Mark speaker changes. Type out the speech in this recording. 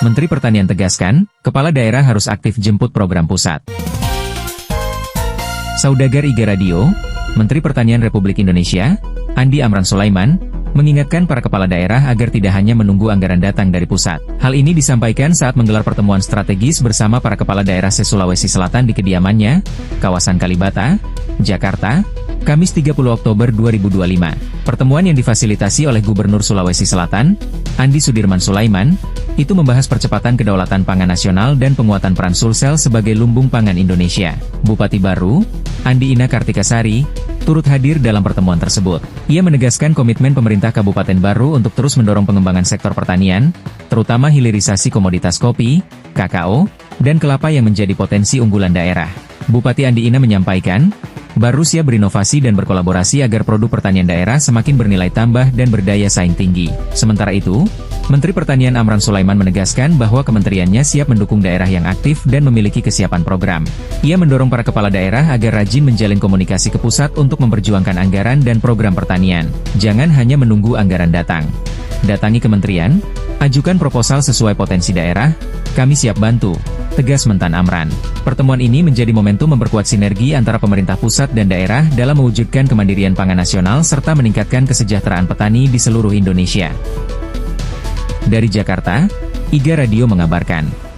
Speaker 1: Menteri Pertanian tegaskan, kepala daerah harus aktif jemput program pusat. Saudagar IGA Radio, Menteri Pertanian Republik Indonesia, Andi Amran Sulaiman, mengingatkan para kepala daerah agar tidak hanya menunggu anggaran datang dari pusat. Hal ini disampaikan saat menggelar pertemuan strategis bersama para kepala daerah se-Sulawesi Selatan di kediamannya, kawasan Kalibata, Jakarta, Kamis 30 Oktober 2025. Pertemuan yang difasilitasi oleh Gubernur Sulawesi Selatan, Andi Sudirman Sulaiman, itu membahas percepatan kedaulatan pangan nasional dan penguatan peran Sulsel sebagai lumbung pangan Indonesia. Bupati Baru, Andi Ina Kartikasari, turut hadir dalam pertemuan tersebut. Ia menegaskan komitmen pemerintah Kabupaten Baru untuk terus mendorong pengembangan sektor pertanian, terutama hilirisasi komoditas kopi, kakao, dan kelapa yang menjadi potensi unggulan daerah. Bupati Andi Ina menyampaikan, Baru siap berinovasi dan berkolaborasi agar produk pertanian daerah semakin bernilai tambah dan berdaya saing tinggi. Sementara itu, Menteri Pertanian Amran Sulaiman menegaskan bahwa kementeriannya siap mendukung daerah yang aktif dan memiliki kesiapan program. Ia mendorong para kepala daerah agar rajin menjalin komunikasi ke pusat untuk memperjuangkan anggaran dan program pertanian. Jangan hanya menunggu anggaran datang. Datangi kementerian, ajukan proposal sesuai potensi daerah, kami siap bantu, tegas Mentan Amran. Pertemuan ini menjadi momentum memperkuat sinergi antara pemerintah pusat dan daerah dalam mewujudkan kemandirian pangan nasional serta meningkatkan kesejahteraan petani di seluruh Indonesia. Dari Jakarta, IGA Radio mengabarkan.